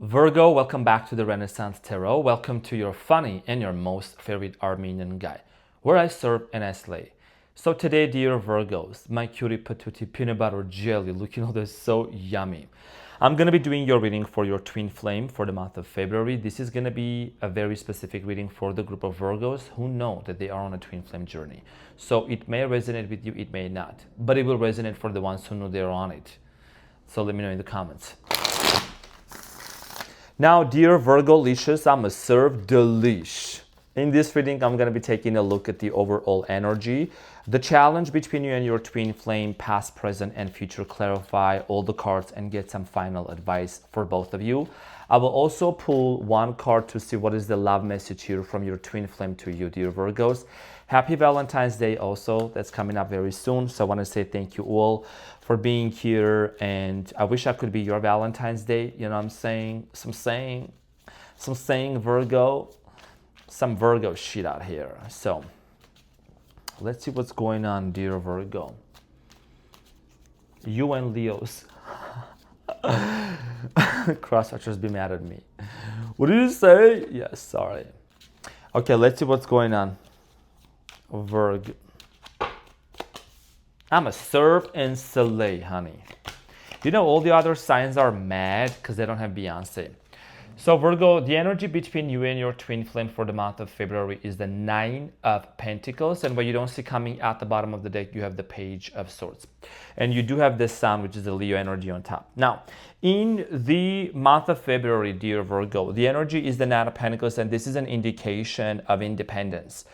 Virgo, welcome back to the Renaissance Tarot. Welcome to your funny and your most favorite Armenian guy, where I serve and I slay. So today, dear Virgos, my cutie patootie peanut butter jelly, looking all this so yummy. I'm going to be doing your reading for your twin flame for the month of February. This is going to be a very specific reading for the group of Virgos who know that they are on a twin flame journey. So it may resonate with you, it may not, but it will resonate for the ones who know they're on it. So let me know in the comments. Now, dear Virgo leashes, I'm a serve the leash. In this reading, I'm going to be taking a look at the overall energy, the challenge between you and your twin flame, past, present, and future, clarify all the cards and get some final advice for both of you. I will also pull one card to see what is the love message here from your twin flame to you, dear Virgos. Happy Valentine's Day also, that's coming up very soon. So I want to say thank you all for being here, and I wish I could be your Valentine's Day. You know what I'm saying? Some saying Virgo, some Virgo shit out here. So let's see what's going on, dear Virgo. You and Leos. Crosswatchers be mad at me. What did you say? Yes, sorry. Okay, let's see what's going on. Virgo. I'm a serve and slay, honey. You know, all the other signs are mad because they don't have Beyonce. So Virgo, the energy between you and your twin flame for the month of February is the Nine of Pentacles. And what you don't see coming at the bottom of the deck, you have the Page of Swords. And you do have this Sun, which is the Leo energy on top. Now, in the month of February, dear Virgo, the energy is the Nine of Pentacles, and this is an indication of independence.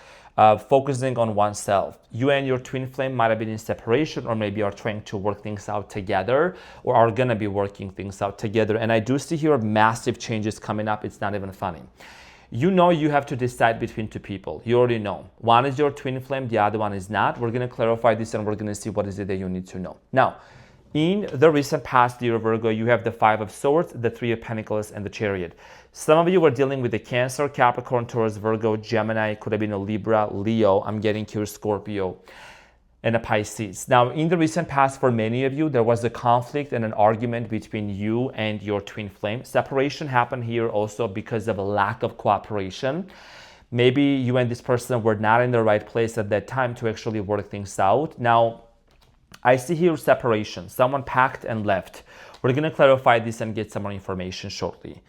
Focusing on oneself. You and your twin flame might have been in separation, or maybe are trying to work things out together, or are going to be working things out together. And I do see here massive changes coming up. It's not even funny. You know you have to decide between two people. You already know. One is your twin flame, the other one is not. We're going to clarify this and we're going to see what is it that you need to know. Now, in the recent past, dear Virgo, you have the Five of Swords, the Three of Pentacles, and the Chariot. Some of you were dealing with the Cancer, Capricorn, Taurus, Virgo, Gemini, could have been a Libra, Leo, I'm getting here Scorpio, and a Pisces. Now, in the recent past, for many of you, there was a conflict and an argument between you and your twin flame. Separation happened here also because of a lack of cooperation. Maybe you and this person were not in the right place at that time to actually work things out. Now, I see here separation. Someone packed and left. We're going to clarify this and get some more information shortly.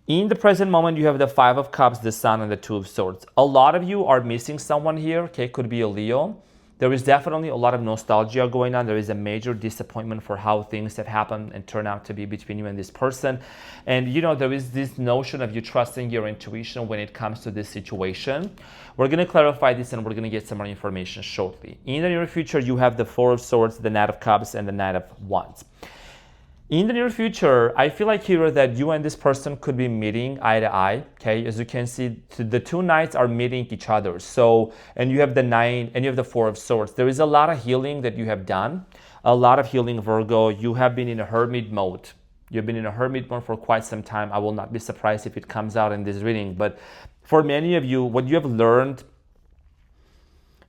In the present moment, you have the Five of Cups, the Sun, and the Two of Swords. A lot of you are missing someone here. Okay, could be a Leo. There is definitely a lot of nostalgia going on. There is a major disappointment for how things have happened and turned out to be between you and this person. And you know, there is this notion of you trusting your intuition when it comes to this situation. We're going to clarify this and we're going to get some more information shortly. In the near future, you have the Four of Swords, the Knight of Cups, and the Knight of Wands. In the near future, I feel like here that you and this person could be meeting eye to eye. Okay, as you can see, the two knights are meeting each other. So, and you have the Nine and you have the Four of Swords. There is a lot of healing that you have done. A lot of healing, Virgo. You have been in a hermit mode. You've been in a hermit mode for quite some time. I will not be surprised if it comes out in this reading. But for many of you, what you have learned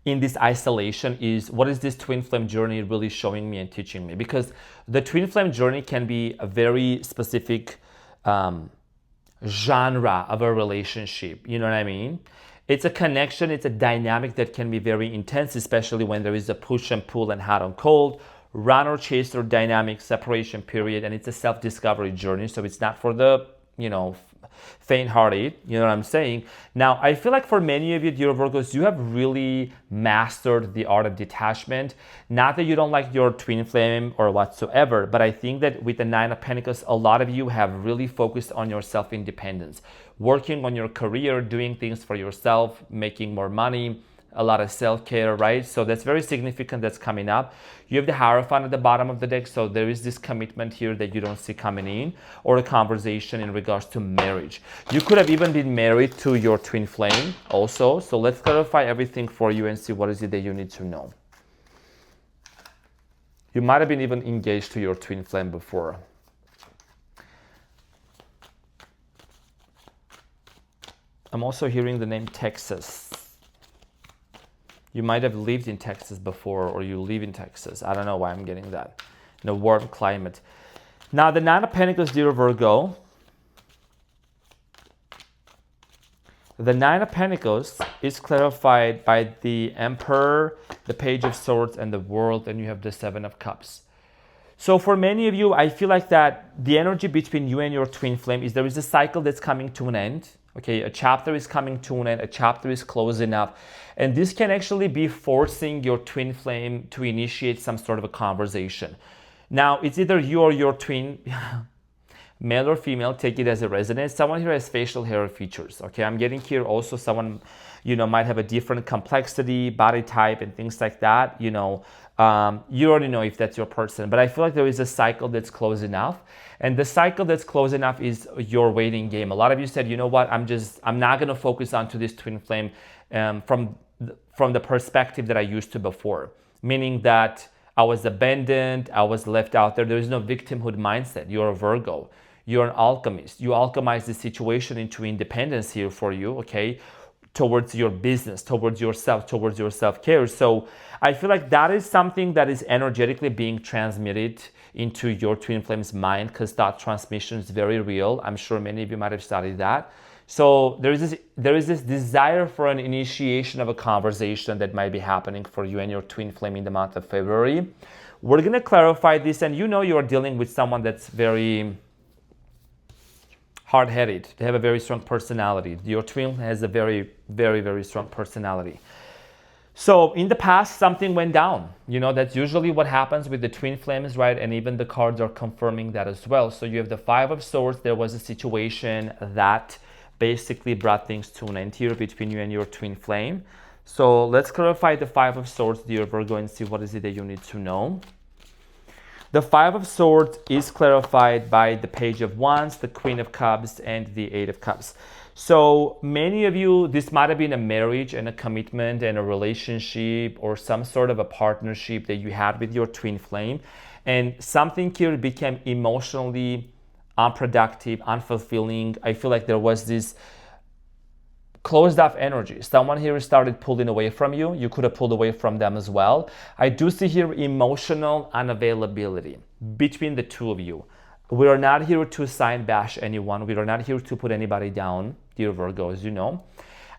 in this isolation is, what is this twin flame journey really showing me and teaching me? Because the twin flame journey can be a very specific genre of a relationship. You know what I mean? It's a connection, it's a dynamic that can be very intense, especially when there is a push and pull and hot and cold, runner chaser dynamic, separation period, and it's a self-discovery journey. So it's not for the, you know, faint-hearted, you know what I'm saying? Now, I feel like for many of you, dear Virgos, you have really mastered the art of detachment. Not that you don't like your twin flame or whatsoever, but I think that with the Nine of Pentacles, a lot of you have really focused on your self-independence, working on your career, doing things for yourself, making more money, a lot of self-care, right? So that's very significant, that's coming up. You have the Hierophant at the bottom of the deck, so there is this commitment here that you don't see coming in, or a conversation in regards to marriage. You could have even been married to your twin flame also, so let's clarify everything for you and see what is it that you need to know. You might have been even engaged to your twin flame before. I'm also hearing the name Texas. You might have lived in Texas before, or you live in Texas. I don't know why I'm getting that. In a warm climate. Now, the Nine of Pentacles, dear Virgo, The Nine of Pentacles is clarified by the Emperor, the Page of Swords, and the World, and you have the Seven of Cups. So for many of you, I feel like that the energy between you and your twin flame is there is a cycle that's coming to an end. Okay, a chapter is coming to an end, a chapter is closing up. And this can actually be forcing your twin flame to initiate some sort of a conversation. Now, it's either you or your twin, male or female, take it as a resonance. Someone here has facial hair features. Okay, I'm getting here also someone, might have a different complexity, body type, and things like that. You already know if that's your person. But I feel like there is a cycle that's closing off. And the cycle that's closing off is your waiting game. A lot of you said, you know what, I'm not going to focus onto this twin flame from the perspective that I used to before. Meaning that I was abandoned, I was left out there. There is no victimhood mindset. You're a Virgo. You're an alchemist. You alchemize the situation into independence here for you, okay? Towards your business, towards yourself, towards your self-care. So I feel like that is something that is energetically being transmitted into your twin flame's mind, because thought transmission is very real. I'm sure many of you might have studied that. So there is this desire for an initiation of a conversation that might be happening for you and your twin flame in the month of February. We're going to clarify this, and you're dealing with someone that's very hard-headed. They have a very strong personality. Your twin has a very, very, very strong personality. So in the past, something went down. That's usually what happens with the twin flames, right? And even the cards are confirming that as well. So you have the Five of Swords. There was a situation that basically brought things to an end here between you and your twin flame. So let's clarify the Five of Swords, dear Virgo, and see what is it that you need to know. The Five of Swords is clarified by the Page of Wands, the Queen of Cups, and the Eight of Cups. So many of you, this might have been a marriage and a commitment and a relationship or some sort of a partnership that you had with your twin flame. And something here became emotionally unproductive, unfulfilling. I feel like there was this closed off energy. Someone here started pulling away from you. You could have pulled away from them as well. I do see here emotional unavailability between the two of you. We are not here to sign bash anyone. We are not here to put anybody down, dear Virgo, as you know.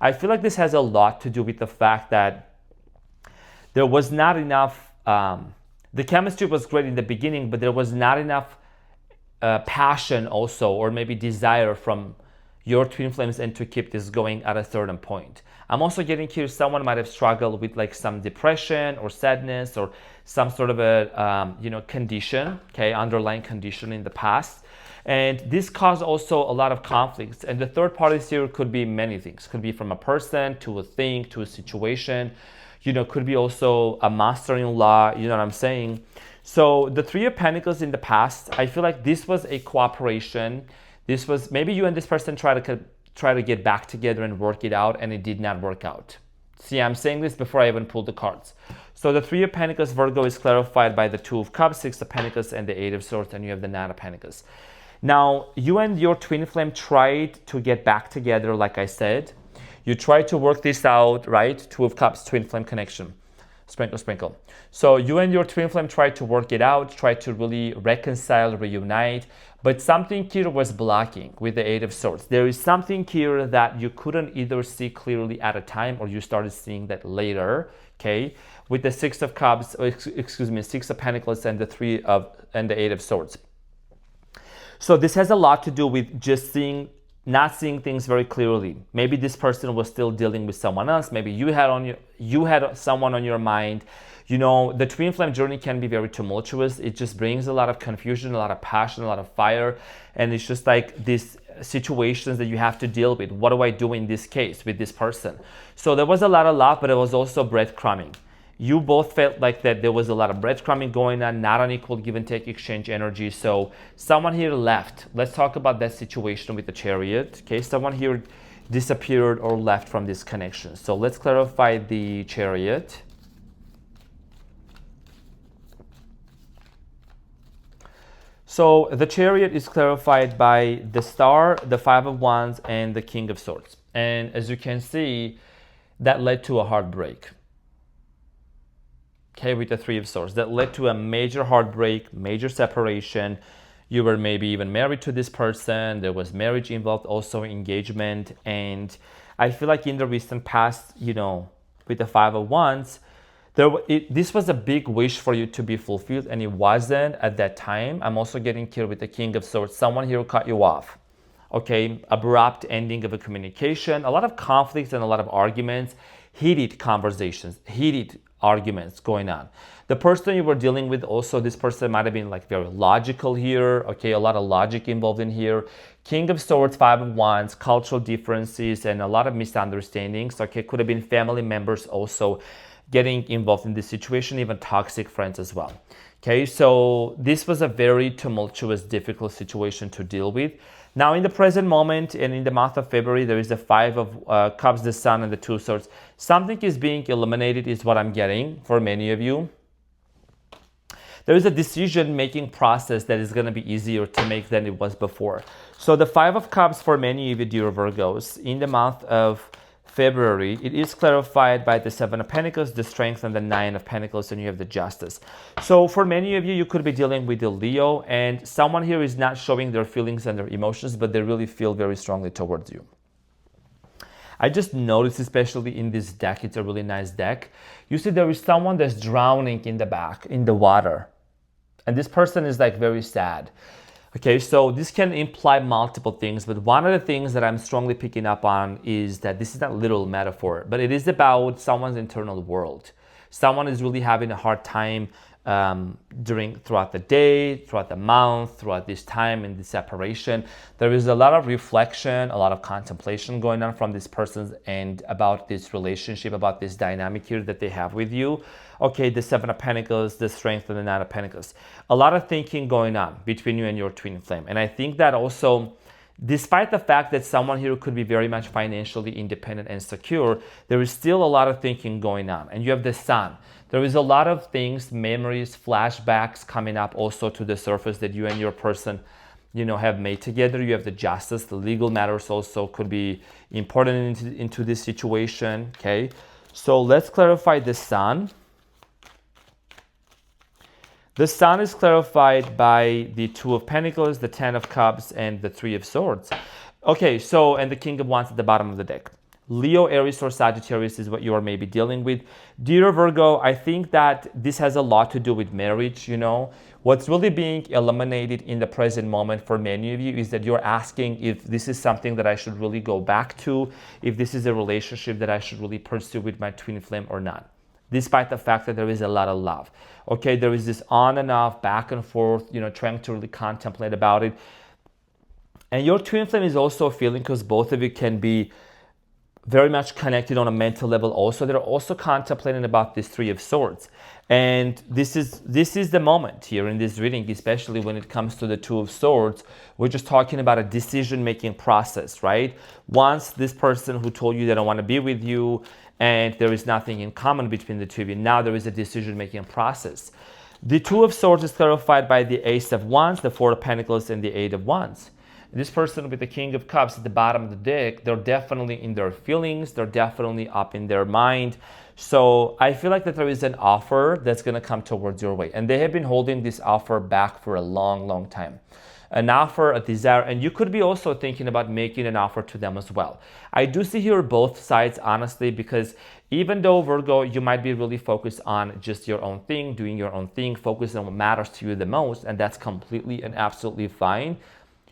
I feel like this has a lot to do with the fact that there was not enough, the chemistry was great in the beginning, but there was not enough passion also, or maybe desire from your twin flames and to keep this going at a certain point. I'm also getting here someone might have struggled with like some depression or sadness or some sort of a condition, okay, underlying condition in the past. And this caused also a lot of conflicts. And the third parties here could be many things. Could be from a person to a thing to a situation. Could be also a master-in-law, you know what I'm saying? So the Three of Pentacles in the past, I feel like this was a cooperation. This was maybe you and this person try to get back together and work it out, and it did not work out. See, I'm saying this before I even pulled the cards. So the Three of Pentacles, Virgo, is clarified by the Two of Cups, Six of Pentacles, and the Eight of Swords, and you have the Nine of Pentacles. Now, you and your twin flame tried to get back together, like I said. You tried to work this out, right? Two of Cups, twin flame connection. Sprinkle, sprinkle. So you and your twin flame tried to work it out, tried to really reconcile, reunite, but something here was blocking with the Eight of Swords. There is something here that you couldn't either see clearly at a time, or you started seeing that later, okay? With the Six of Cups, Six of Pentacles, and the Eight of Swords. So this has a lot to do with just not seeing things very clearly. Maybe this person was still dealing with someone else. Maybe you had someone on your mind. The twin flame journey can be very tumultuous. It just brings a lot of confusion, a lot of passion, a lot of fire. And it's just like these situations that you have to deal with. What do I do in this case with this person? So there was a lot of love, but it was also breadcrumbing. You both felt like that there was a lot of breadcrumbing going on, not an equal give and take exchange energy. So someone here left. Let's talk about that situation with the Chariot. Okay, someone here disappeared or left from this connection. So let's clarify the Chariot. So the Chariot is clarified by the Star, the Five of Wands, and the King of Swords. And as you can see, that led to a heartbreak. Okay, with the Three of Swords. That led to a major heartbreak, major separation. You were maybe even married to this person. There was marriage involved, also engagement. And I feel like in the recent past, with the Five of Wands, this was a big wish for you to be fulfilled, and it wasn't at that time. I'm also getting here with the King of Swords. Someone here cut you off. Okay, abrupt ending of a communication, a lot of conflicts and a lot of arguments, heated conversations, heated arguments going on. The person you were dealing with, also this person might have been like very logical here. Okay, a lot of logic involved in here. King of Swords, Five of Wands, cultural differences and a lot of misunderstandings. Okay, could have been family members also getting involved in this situation, even toxic friends as well. Okay, so this was a very tumultuous, difficult situation to deal with. Now, in the present moment and in the month of February, there is the Five of Cups, the Sun, and the Two of Swords. Something is being eliminated is what I'm getting for many of you. There is a decision-making process that is going to be easier to make than it was before. So the Five of Cups for many of you, dear Virgos, in the month of February, it is clarified by the Seven of Pentacles, the Strength, and the Nine of Pentacles, and you have the Justice. So for many of you, you could be dealing with the Leo, and someone here is not showing their feelings and their emotions, but they really feel very strongly towards you. I just noticed, especially in this deck, it's a really nice deck. You see there is someone that's drowning in the back, in the water. And this person is like very sad. Okay, so this can imply multiple things, but one of the things that I'm strongly picking up on is that this is not a literal metaphor, but it is about someone's internal world. Someone is really having a hard time throughout the day, throughout the month, throughout this time in this separation. There is a lot of reflection, a lot of contemplation going on from this person's end about this relationship, about this dynamic here that they have with you. Okay, the Seven of Pentacles, the Strength, and the Nine of Pentacles. A lot of thinking going on between you and your twin flame. And I think that also, despite the fact that someone here could be very much financially independent and secure, there is still a lot of thinking going on. And you have the Sun. There is a lot of things, memories, flashbacks coming up also to the surface that you and your person, have made together. You have the Justice, the legal matters also could be important into this situation, okay? So let's clarify the Sun. The Sun is clarified by the Two of Pentacles, the Ten of Cups, and the Three of Swords. Okay, so, and the King of Wands at the bottom of the deck. Leo, Aries, or Sagittarius is what you are maybe dealing with. Dear Virgo, I think that this has a lot to do with marriage, What's really being eliminated in the present moment for many of you is that you're asking if this is something that I should really go back to, if this is a relationship that I should really pursue with my twin flame or not, despite the fact that there is a lot of love. Okay, there is this on and off, back and forth, trying to really contemplate about it. And your twin flame is also feeling, because both of you can be very much connected on a mental level also. They're also contemplating about this Three of Swords. And this is the moment here in this reading, especially when it comes to the Two of Swords. We're just talking about a decision-making process, right? Once this person who told you they don't want to be with you and there is nothing in common between the two of you, now there is a decision-making process. The Two of Swords is clarified by the Ace of Wands, the Four of Pentacles, and the Eight of Wands. This person with the King of Cups at the bottom of the deck, they're definitely in their feelings. They're definitely up in their mind. So I feel like that there is an offer that's going to come towards your way. And they have been holding this offer back for a long, long time. An offer, a desire, and you could be also thinking about making an offer to them as well. I do see here both sides, honestly, because even though, Virgo, you might be really focused on just your own thing, doing your own thing, focusing on what matters to you the most, and that's completely and absolutely fine.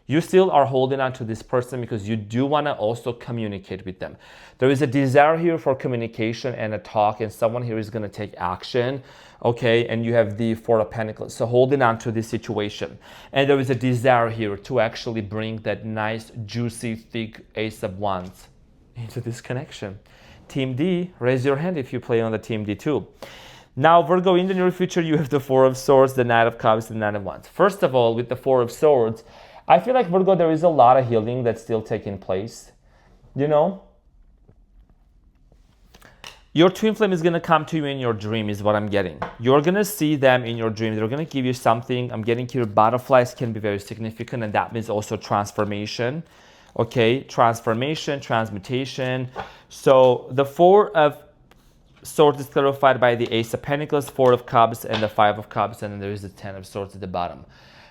You still are holding on to this person because you do want to also communicate with them. There is a desire here for communication and a talk, and someone here is going to take action, okay? And you have the Four of Pentacles, so holding on to this situation. And there is a desire here to actually bring that nice, juicy, thick Ace of Wands into this connection. Team D, raise your hand if you play on the Team D too. Now, Virgo, in the near future, you have the Four of Swords, the Knight of Cups, the Nine of Wands. First of all, with the Four of Swords, I feel like, Virgo, there is a lot of healing that's still taking place. Your twin flame is going to come to you in your dream is what I'm getting. You're going to see them in your dream. They're going to give you something. I'm getting here butterflies can be very significant, and that means also transformation. Okay, transformation, transmutation. So the Four of Swords is clarified by the Ace of Pentacles, Four of Cups, and the Five of Cups, and then there is the Ten of Swords at the bottom.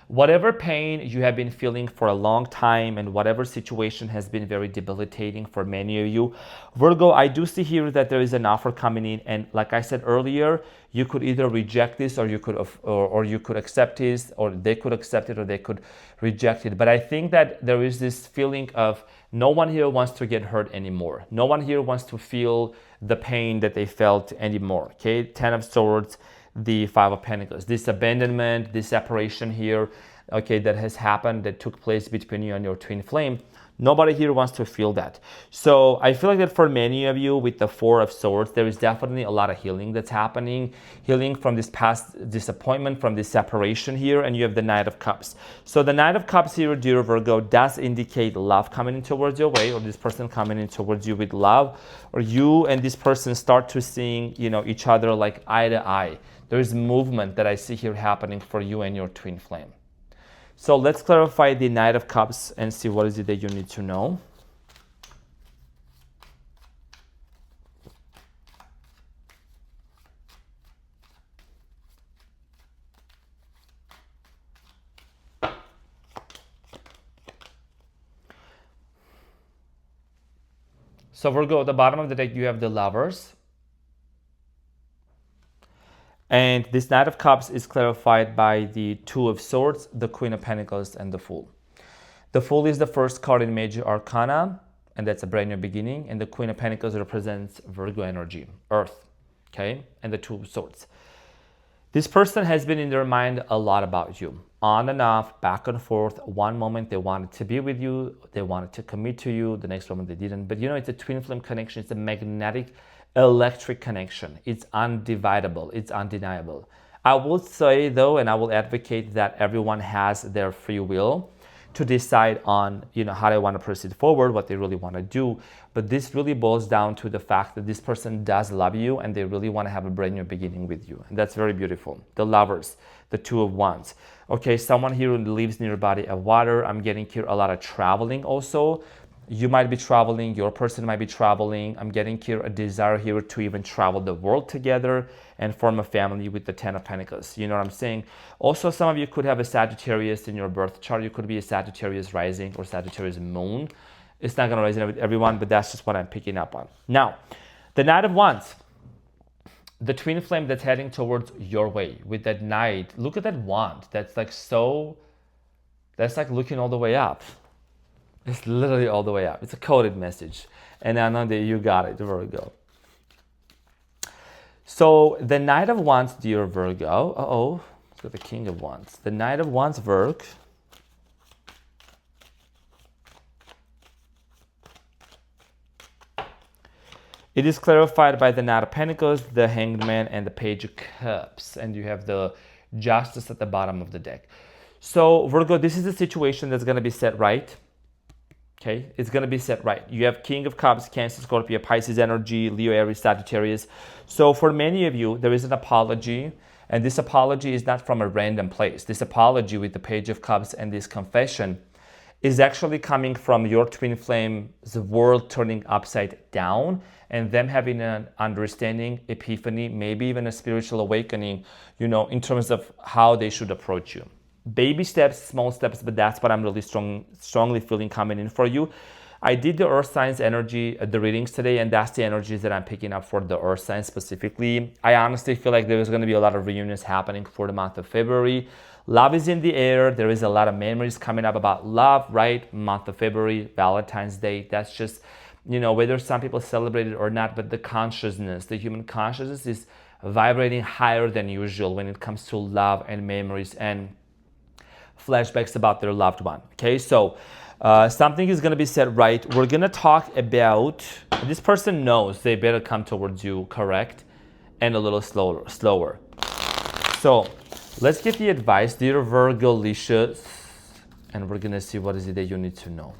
Whatever pain you have been feeling for a long time and whatever situation has been very debilitating for many of you, Virgo, I do see here that there is an offer coming in, and like I said earlier, you could either reject this or you could accept this, or they could accept it or they could reject it. But I think that there is this feeling of no one here wants to get hurt anymore. No one here wants to feel the pain that they felt anymore. Okay, 10 of Swords, the 5 of Pentacles. This abandonment, this separation here, okay, that has happened, that took place between you and your twin flame. Nobody here wants to feel that. So I feel like that for many of you with the 4 of Swords, there is definitely a lot of healing that's happening. Healing from this past disappointment, from this separation here, and you have the Knight of Cups. So the Knight of Cups here, dear Virgo, does indicate love coming in towards your way, or this person coming in towards you with love, or you and this person start to seeing, each other like eye to eye. There is movement that I see here happening for you and your twin flame. So let's clarify the Knight of Cups and see what is it that you need to know. So Virgo, at the bottom of the deck, you have the Lovers. And this Knight of Cups is clarified by the 2 of Swords, the Queen of Pentacles, and the Fool. The Fool is the first card in Major Arcana, and that's a brand new beginning. And the Queen of Pentacles represents Virgo energy, Earth, okay? And the 2 of Swords. This person has been in their mind a lot about you, on and off, back and forth. One moment they wanted to be with you, they wanted to commit to you, the next moment they didn't. But it's a twin flame connection, it's a magnetic electric connection. It's undividable, it's undeniable. I will say though, and I will advocate that everyone has their free will to decide on how they want to proceed forward, what they really want to do. But this really boils down to the fact that this person does love you and they really want to have a brand new beginning with you. And that's very beautiful. The Lovers, the 2 of Wands. Okay, someone here who lives near a body of water. I'm getting here a lot of traveling also. You might be traveling, your person might be traveling. I'm getting here a desire here to even travel the world together and form a family with the 10 of Pentacles. You know what I'm saying? Also, some of you could have a Sagittarius in your birth chart. You could be a Sagittarius rising or Sagittarius moon. It's not going to resonate with everyone, but that's just what I'm picking up on. Now, the Knight of Wands, the twin flame that's heading towards your way with that Knight. Look at that wand. That's like looking all the way up. It's literally all the way up. It's a coded message. And I know that you got it, Virgo. So the Knight of Wands, dear Virgo. Let's go to the King of Wands. The Knight of Wands, Virgo. It is clarified by the Knight of Pentacles, the Hanged Man, and the Page of Cups. And you have the Justice at the bottom of the deck. So Virgo, this is a situation that's going to be set right. Okay, it's going to be set right. You have King of Cups, Cancer, Scorpio, Pisces energy, Leo, Aries, Sagittarius. So for many of you, there is an apology. And this apology is not from a random place. This apology with the Page of Cups and this confession is actually coming from your twin flame's world turning upside down and them having an understanding, epiphany, maybe even a spiritual awakening, in terms of how they should approach you. Baby steps, small steps, but that's what I'm really strongly feeling coming in for you. I did the Earth Signs energy, the readings today, and that's the energies that I'm picking up for the Earth Signs specifically. I honestly feel like there's going to be a lot of reunions happening for the month of February. Love is in the air. There is a lot of memories coming up about love, right? Month of February, Valentine's Day. That's just, whether some people celebrate it or not, but the consciousness, the human consciousness is vibrating higher than usual when it comes to love and memories and flashbacks about their loved one. Okay, so something is going to be set right. We're going to talk about, this person knows they better come towards you, correct, and a little slower. So let's get the advice, dear Virgo Licious, and we're going to see what is it that you need to know.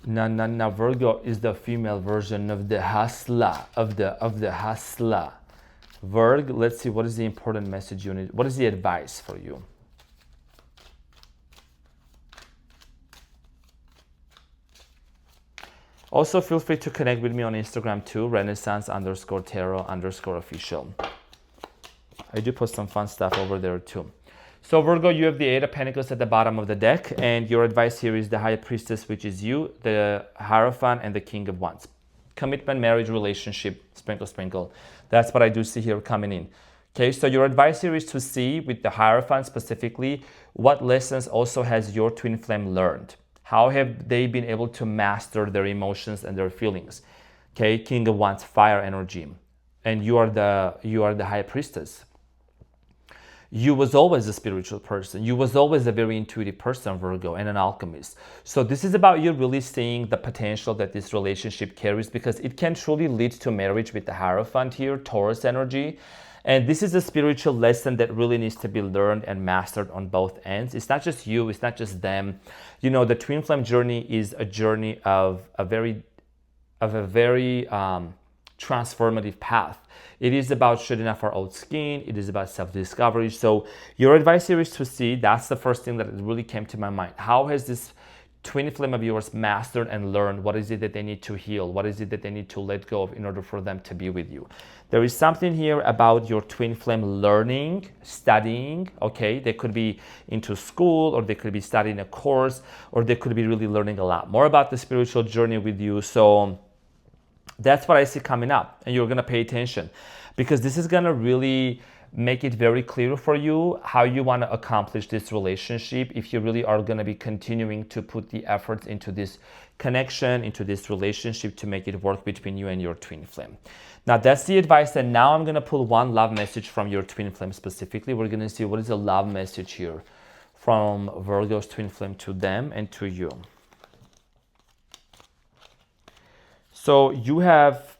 Now Virgo is the female version of the hustler, of the hustler. Virgo, let's see, what is the important message you need? What is the advice for you? Also, feel free to connect with me on Instagram too, Renaissance_Tarot_official. I do post some fun stuff over there too. So Virgo, you have the Eight of Pentacles at the bottom of the deck, and your advice here is the High Priestess, which is you, the Hierophant, and the King of Wands. Commitment, marriage, relationship, sprinkle, sprinkle. That's what I do see here coming in. Okay, so your advice here is to see with the Hierophant specifically, what lessons also has your twin flame learned? How have they been able to master their emotions and their feelings? Okay, King of Wands, fire energy, and you are the High Priestess. You was always a spiritual person. You was always a very intuitive person, Virgo, and an alchemist. So this is about you really seeing the potential that this relationship carries, because it can truly lead to marriage with the Hierophant here, Taurus energy. And this is a spiritual lesson that really needs to be learned and mastered on both ends. It's not just you, it's not just them. You know, the twin flame journey is a journey of a very transformative path. It is about shedding off our old skin. It is about self-discovery. So your advice here is to see, that's the first thing that really came to my mind. How has this twin flame of yours mastered and learned? What is it that they need to heal? What is it that they need to let go of in order for them to be with you? There is something here about your twin flame learning, studying, okay? They could be into school, or they could be studying a course, or they could be really learning a lot more about the spiritual journey with you. So that's what I see coming up, and you're going to pay attention, because this is going to really make it very clear for you how you want to accomplish this relationship, if you really are going to be continuing to put the efforts into this connection, into this relationship, to make it work between you and your twin flame. Now that's the advice, and now I'm going to pull one love message from your twin flame specifically. We're going to see what is a love message here from Virgo's twin flame to them and to you. So you have,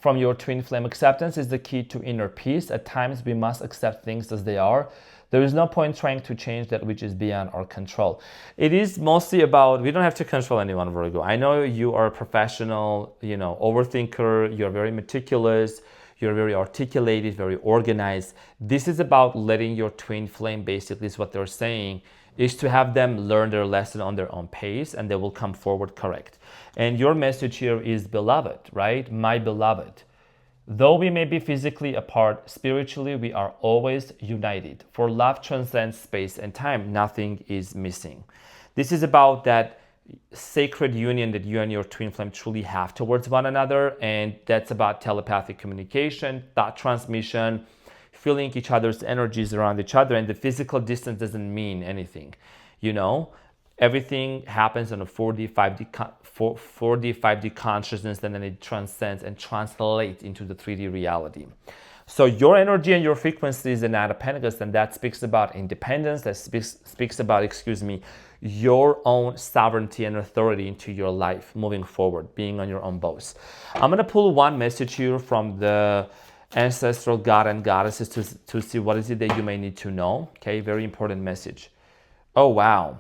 from your twin flame, acceptance is the key to inner peace. At times we must accept things as they are. There is no point trying to change that which is beyond our control. It is mostly about, we don't have to control anyone, Virgo. I know you are a professional, overthinker, you're very meticulous, you're very articulated, very organized. This is about letting your twin flame, basically is what they're saying, is to have them learn their lesson on their own pace, and they will come forward correct. And your message here is beloved, right? My beloved. Though we may be physically apart, spiritually we are always united. For love transcends space and time. Nothing is missing. This is about that sacred union that you and your twin flame truly have towards one another. And that's about telepathic communication, thought transmission, feeling each other's energies around each other. And the physical distance doesn't mean anything, Everything happens on a 4D, 5D consciousness, and then it transcends and translates into the 3D reality. So your energy and your frequency is the Knight of Pentacles, and that speaks about independence, that speaks about, your own sovereignty and authority into your life moving forward, being on your own boss. I'm going to pull one message here from the ancestral god and goddesses to see what is it that you may need to know. Okay, very important message. Oh, wow.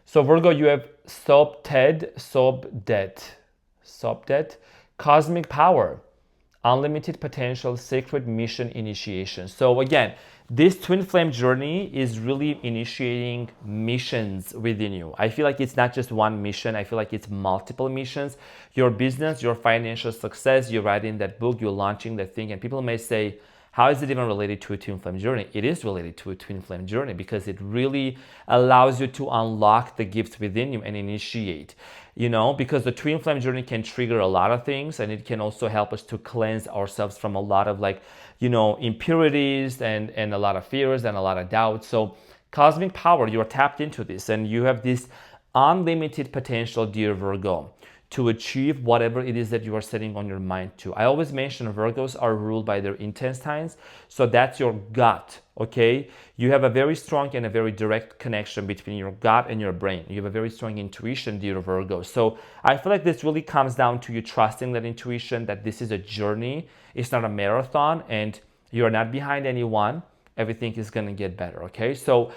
So Virgo, you have Sobdet, cosmic power, unlimited potential, sacred mission initiation. So again, this twin flame journey is really initiating missions within you. I feel like it's not just one mission. I feel like it's multiple missions. Your business, your financial success, you're writing that book, you're launching that thing, and people may say, how is it even related to a twin flame journey? It is related to a twin flame journey, because it really allows you to unlock the gifts within you and initiate, because the twin flame journey can trigger a lot of things, and it can also help us to cleanse ourselves from a lot of impurities and a lot of fears and a lot of doubts. So cosmic power, you're tapped into this, and you have this unlimited potential, dear Virgo, to achieve whatever it is that you are setting on your mind to. I always mention Virgos are ruled by their intestines. So that's your gut, okay? You have a very strong and a very direct connection between your gut and your brain. You have a very strong intuition, dear Virgo. So I feel like this really comes down to you trusting that intuition, that this is a journey. It's not a marathon, and you're not behind anyone. Everything is gonna get better, okay? So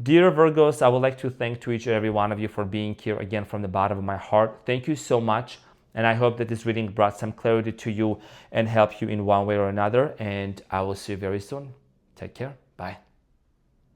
dear Virgos, I would like to thank to each and every one of you for being here again from the bottom of my heart. Thank you so much. And I hope that this reading brought some clarity to you and helped you in one way or another. And I will see you very soon. Take care. Bye.